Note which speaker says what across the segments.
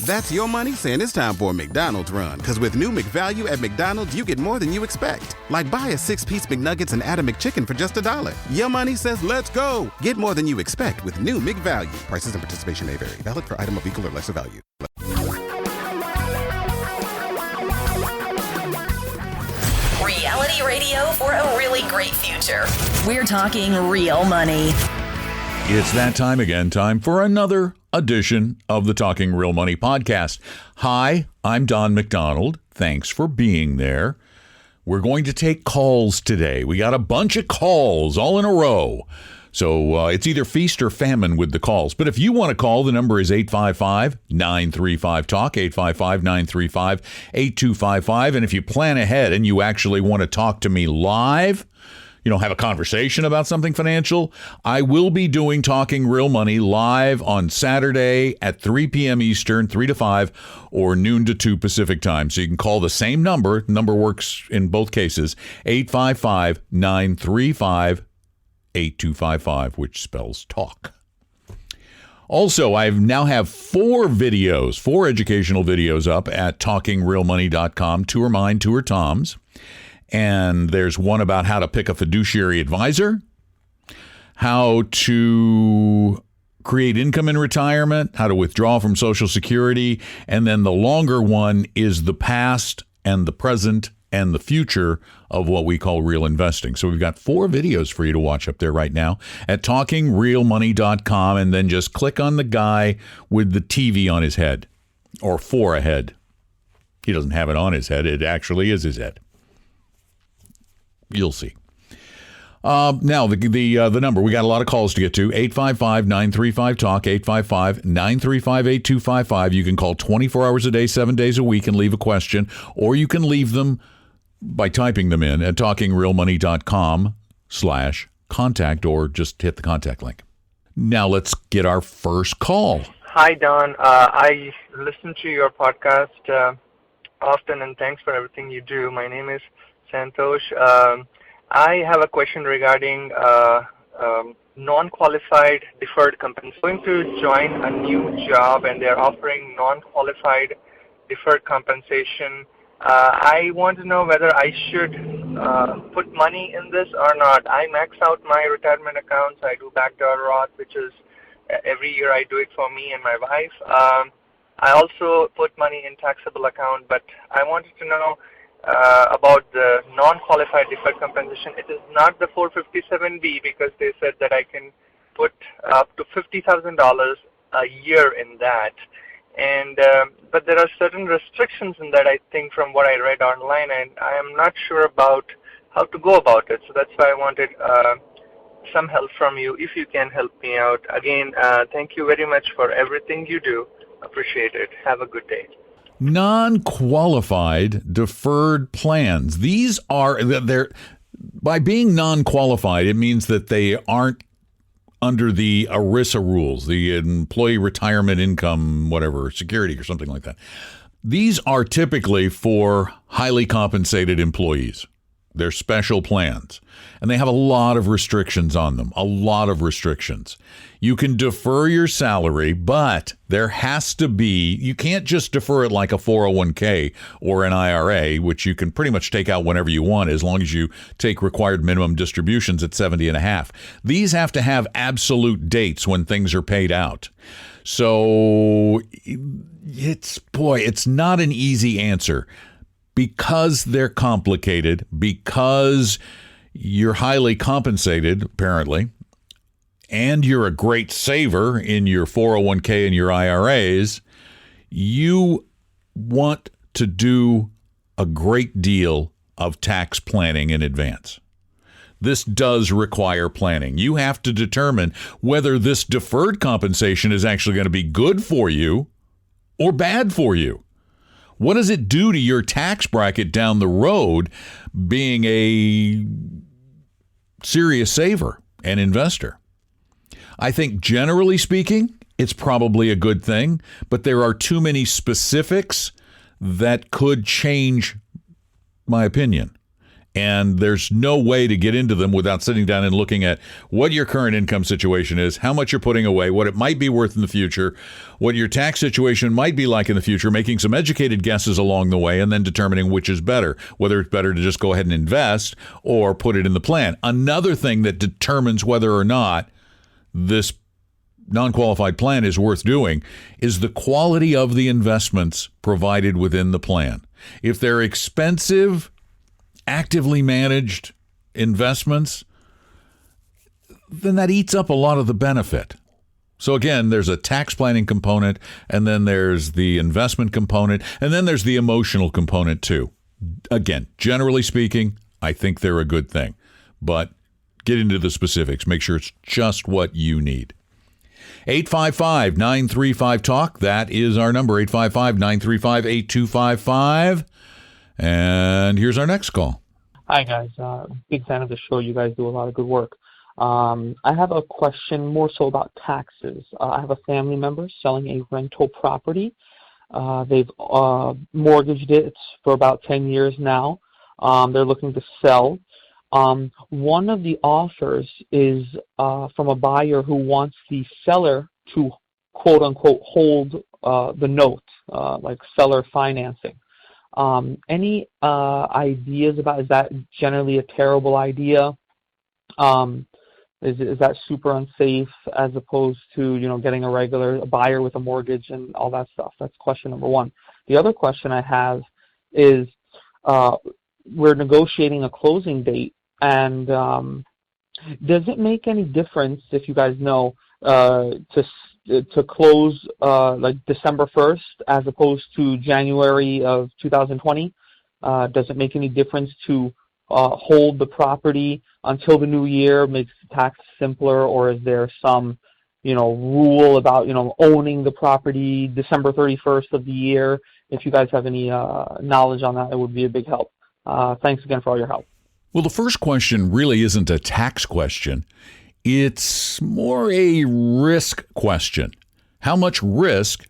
Speaker 1: That's your money saying it's time for a McDonald's run. Because with new McValue at McDonald's, you get more than you expect. Like buy a 6-piece McNuggets and add a McChicken for just $1. Your money says let's go. Get more than you expect with new McValue. Prices and participation may vary. Valid for item of equal or lesser value.
Speaker 2: Reality radio for a really great future. We're talking real money.
Speaker 3: It's that time again, time for another edition of the Talking Real Money podcast. Hi, I'm Don McDonald. Thanks for being there. We're going to take calls today. We got a bunch of calls all in a row. So it's either feast or famine with the calls. But if you want to call, the number is 855-935-TALK, 855-935-8255. And if you plan ahead and you actually want to talk to me live, have a conversation about something financial, I will be doing Talking Real Money live on Saturday at 3 p.m. Eastern, 3 to 5, or noon to 2 Pacific time. So you can call the same number. The number works in both cases, 855-935-8255, which spells talk. Also, I now have 4 educational videos up at talkingrealmoney.com. 2 are mine, 2 are Tom's. And there's one about how to pick a fiduciary advisor, how to create income in retirement, how to withdraw from Social Security, and then the longer one is the past and the present and the future of what we call real investing. So we've got 4 videos for you to watch up there right now at talkingrealmoney.com, and then just click on the guy with the TV on his head, or for a head. He doesn't have it on his head. It actually is his head. You'll see. Now, the number, we got a lot of calls to get to, 855-935-TALK, 855-935-8255. You can call 24 hours a day, 7 days a week and leave a question, or you can leave them by typing them in at talkingrealmoney.com/contact, or just hit the contact link. Now, let's get our first call.
Speaker 4: Hi, Don. I listen to your podcast often, and thanks for everything you do. My name is Santosh. I have a question regarding non-qualified deferred compensation. I'm going to join a new job and they're offering non-qualified deferred compensation. I want to know whether I should put money in this or not. I max out my retirement accounts. I do backdoor Roth, which is every year I do it for me and my wife. I also put money in taxable account, but I wanted to know about the non-qualified deferred compensation. It is not the 457B, because they said that I can put up to $50,000 a year in that. And but there are certain restrictions in that, I think, from what I read online, and I am not sure about how to go about it. So that's why I wanted some help from you, if you can help me out. Again, thank you very much for everything you do. Appreciate it. Have a good day.
Speaker 3: Non-qualified deferred plans. These are, by being non-qualified, it means that they aren't under the ERISA rules, the Employee Retirement Income, whatever, security or something like that. These are typically for highly compensated employees. They're special plans, and they have a lot of restrictions on them, a lot of restrictions. You can defer your salary, but there has to be, you can't just defer it like a 401k or an IRA, which you can pretty much take out whenever you want as long as you take required minimum distributions at 70 and a half. These have to have absolute dates when things are paid out. So it's not an easy answer. Because they're complicated, because you're highly compensated, apparently, and you're a great saver in your 401k and your IRAs, you want to do a great deal of tax planning in advance. This does require planning. You have to determine whether this deferred compensation is actually going to be good for you or bad for you. What does it do to your tax bracket down the road being a serious saver and investor? I think generally speaking, it's probably a good thing, but there are too many specifics that could change my opinion. And there's no way to get into them without sitting down and looking at what your current income situation is, how much you're putting away, what it might be worth in the future, what your tax situation might be like in the future, making some educated guesses along the way, and then determining which is better, whether it's better to just go ahead and invest or put it in the plan. Another thing that determines whether or not this non-qualified plan is worth doing is the quality of the investments provided within the plan. If they're expensive, actively managed investments, then that eats up a lot of the benefit. So again, there's a tax planning component, and then there's the investment component, and then there's the emotional component too. Again, generally speaking, I think they're a good thing, but get into the specifics. Make sure it's just what you need. 855-935-TALK. That is our number, 855-935-8255. And here's our next call.
Speaker 5: Hi, guys. Big fan of the show. You guys do a lot of good work. I have a question more so about taxes. I have a family member selling a rental property. They've mortgaged it for about 10 years now. They're looking to sell. One of the offers is from a buyer who wants the seller to, quote-unquote, hold the note, like seller financing. Any ideas about, is that generally a terrible idea? Is that super unsafe as opposed to, getting a regular buyer with a mortgage and all that stuff? That's question number one. The other question I have is we're negotiating a closing date, and does it make any difference, if you guys know, to close like December 1st as opposed to January of 2020? Does it make any difference to hold the property until the new year, makes the tax simpler, or is there some rule about owning the property December 31st of the year? If you guys have any knowledge on that, it would be a big help. Thanks again for all your help.
Speaker 3: Well, the first question really isn't a tax question. It's more a risk question. How much risk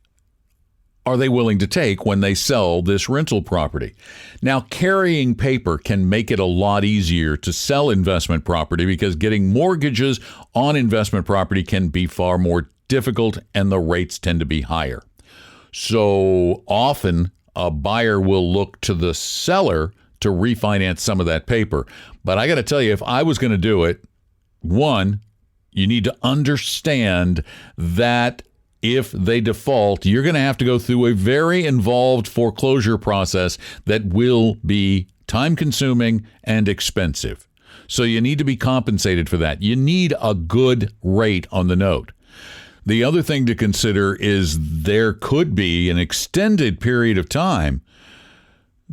Speaker 3: are they willing to take when they sell this rental property? Now, carrying paper can make it a lot easier to sell investment property because getting mortgages on investment property can be far more difficult and the rates tend to be higher. So often a buyer will look to the seller to refinance some of that paper. But I got to tell you, if I was going to do it, one, you need to understand that if they default, you're going to have to go through a very involved foreclosure process that will be time-consuming and expensive. So you need to be compensated for that. You need a good rate on the note. The other thing to consider is there could be an extended period of time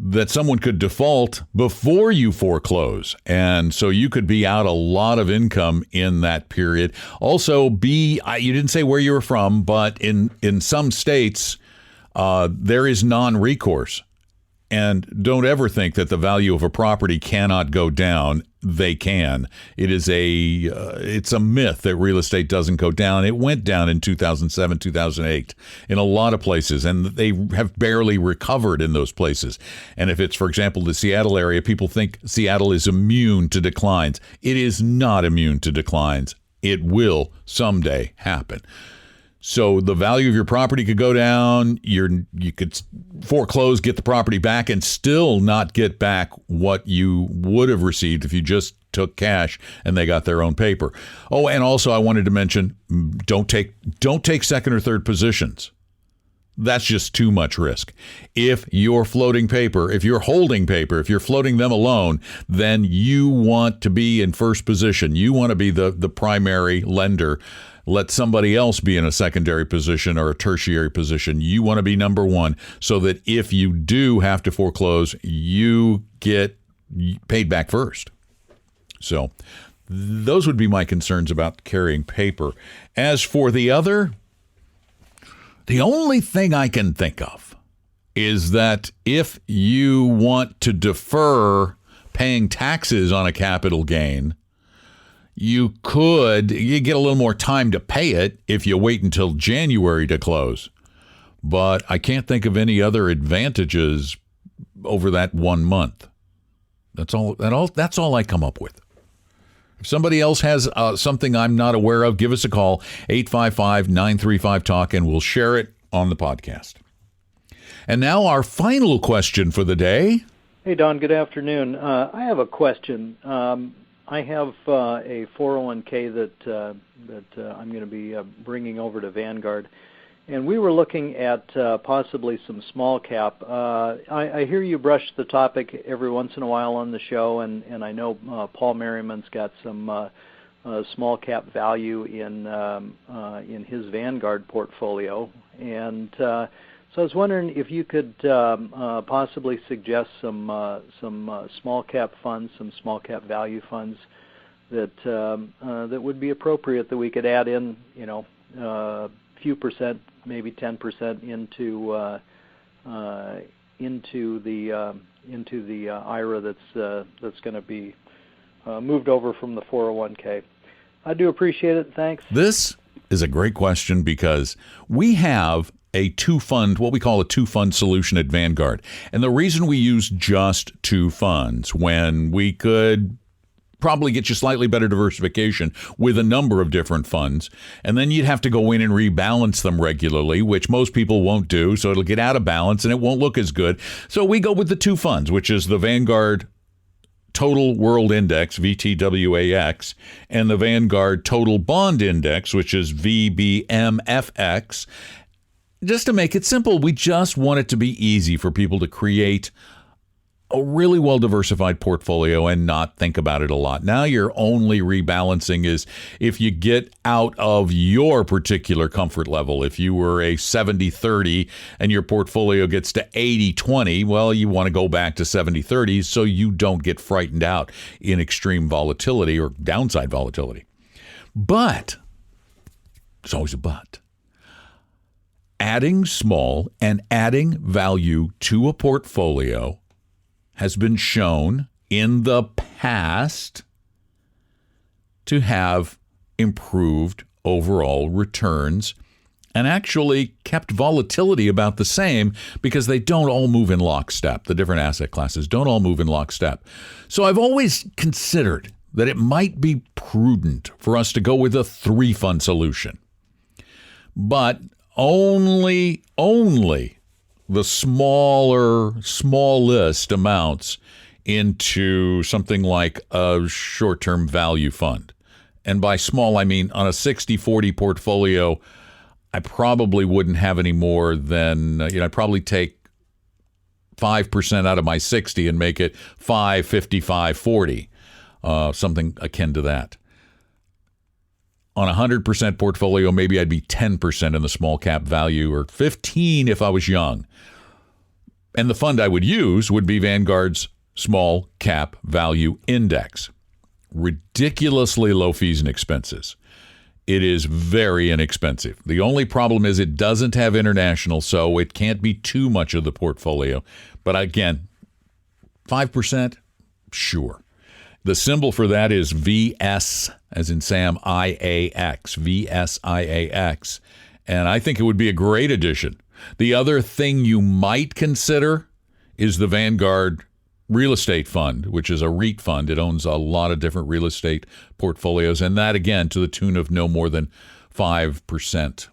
Speaker 3: that someone could default before you foreclose. And so you could be out a lot of income in that period. Also, you didn't say where you were from, but in some states, there is non-recourse. And don't ever think that the value of a property cannot go down. They can. It's a myth that real estate doesn't go down. It went down in 2007, 2008 in a lot of places, and they have barely recovered in those places. And if it's, for example, the Seattle area, people think Seattle is immune to declines. It is not immune to declines. It will someday happen. So the value of your property could go down. You could foreclose, get the property back, and still not get back what you would have received if you just took cash and they got their own paper. Oh, and also I wanted to mention, don't take second or third positions. That's just too much risk. If you're floating paper, if you're holding paper, if you're floating them alone, then you want to be in first position. You want to be the primary lender. Let somebody else be in a secondary position or a tertiary position. You want to be number one so that if you do have to foreclose, you get paid back first. So those would be my concerns about carrying paper. As for the other, the only thing I can think of is that if you want to defer paying taxes on a capital gain, you get a little more time to pay it if you wait until January to close. But I can't think of any other advantages over that 1 month. That's all I come up with. If somebody else has something I'm not aware of, give us a call, 855-935-TALK, and we'll share it on the podcast. And now our final question for the day.
Speaker 6: Hey, Don, good afternoon. I have a question. I have a 401k that I'm going to be bringing over to Vanguard, and we were looking at possibly some small cap. I hear you brush the topic every once in a while on the show, and I know Paul Merriman's got some small cap value in his Vanguard portfolio, and so I was wondering if you could possibly suggest some small cap funds, some small cap value funds that would be appropriate that we could add in, a few percent, maybe 10% into the IRA that's going to be moved over from the 401k. I do appreciate it. Thanks.
Speaker 3: This is a great question because we have what we call a two-fund solution at Vanguard. And the reason we use just two funds when we could probably get you slightly better diversification with a number of different funds, and then you'd have to go in and rebalance them regularly, which most people won't do, so it'll get out of balance and it won't look as good. So we go with the two funds, which is the Vanguard Total World Index, VTWAX, and the Vanguard Total Bond Index, which is VBMFX. Just to make it simple, we just want it to be easy for people to create a really well-diversified portfolio and not think about it a lot. Now your only rebalancing is if you get out of your particular comfort level. If you were a 70-30 and your portfolio gets to 80-20, well, you want to go back to 70-30 so you don't get frightened out in extreme volatility or downside volatility. But, there's always a but. Adding small and adding value to a portfolio has been shown in the past to have improved overall returns and actually kept volatility about the same because they don't all move in lockstep. The different asset classes don't all move in lockstep. So I've always considered that it might be prudent for us to go with a three-fund solution. But only the smallest amounts into something like a short-term value fund. And by small, I mean on a 60-40 portfolio, I probably wouldn't have any more than, I'd probably take 5% out of my 60 and make it 5, 55, 40, something akin to that. On a 100% portfolio, maybe I'd be 10% in the small cap value or 15 if I was young. And the fund I would use would be Vanguard's Small Cap Value Index. Ridiculously low fees and expenses. It is very inexpensive. The only problem is it doesn't have international, so it can't be too much of the portfolio. But again, 5%, sure. The symbol for that is VS, as in Sam, IAX, VSIAX. And I think it would be a great addition. The other thing you might consider is the Vanguard Real Estate Fund, which is a REIT fund. It owns a lot of different real estate portfolios, and that, again, to the tune of no more than 5%,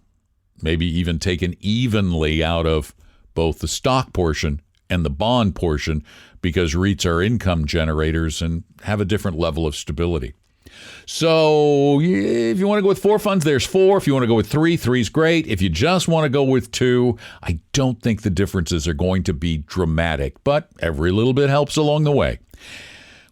Speaker 3: maybe even taken evenly out of both the stock portion and the bond portion, because REITs are income generators and have a different level of stability. So if you want to go with four funds, there's four. If you want to go with three, three's great. If you just want to go with two, I don't think the differences are going to be dramatic, but every little bit helps along the way.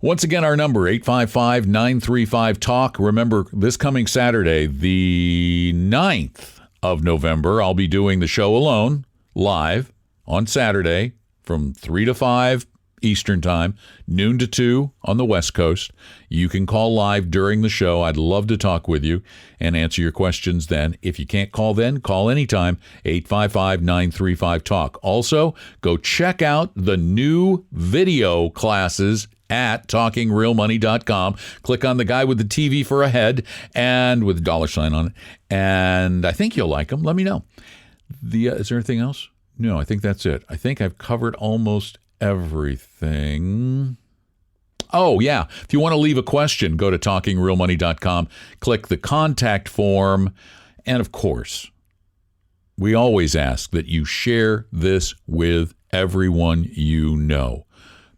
Speaker 3: Once again, our number, 855-935-TALK. Remember, this coming Saturday, the 9th of November, I'll be doing the show alone, live, on Saturday from 3 to 5 Eastern Time, noon to 2 on the West Coast. You can call live during the show. I'd love to talk with you and answer your questions then. If you can't call then, call anytime, 855-935-TALK. Also, go check out the new video classes at talkingrealmoney.com. Click on the guy with the TV for a head and with a $sign on it. And I think you'll like them. Let me know. Is there anything else? No, I think that's it. I think I've covered almost everything. Oh, yeah. If you want to leave a question, go to talkingrealmoney.com, click the contact form, and of course, we always ask that you share this with everyone you know.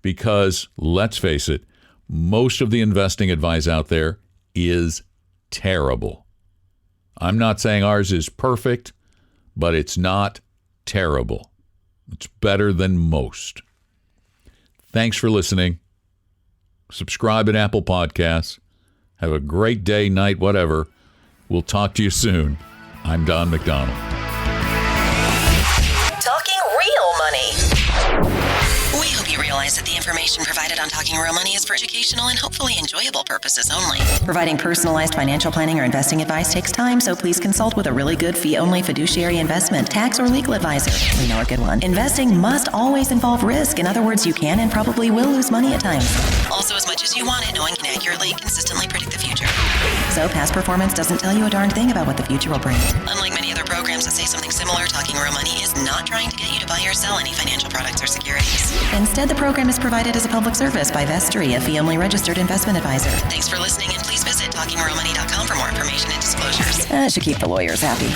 Speaker 3: Because, let's face it, most of the investing advice out there is terrible. I'm not saying ours is perfect, but it's not terrible. It's better than most. Thanks for listening. Subscribe at Apple Podcasts. Have a great day, night, whatever. We'll talk to you soon. I'm Don McDonald.
Speaker 2: Talking real money. We hope you realize that the information provided on Talking Real Money is for educational and hopefully enjoyable purposes only. Providing personalized financial planning or investing advice takes time, so please consult with a really good fee-only fiduciary investment, tax, or legal advisor. We know a good one. Investing must always involve risk. In other words, you can and probably will lose money at times. Also, as much as you want it, no one can accurately, consistently predict the future. So past performance doesn't tell you a darn thing about what the future will bring. Unlike many other programs that say something similar, Talking Real Money is not trying to get you to buy or sell any financial products or securities. Instead, the program is provided as a public service by Vestry, a fee-only registered investment advisor. Thanks for listening, and please visit talkingrealmoney.com for more information and disclosures. That should keep the lawyers happy.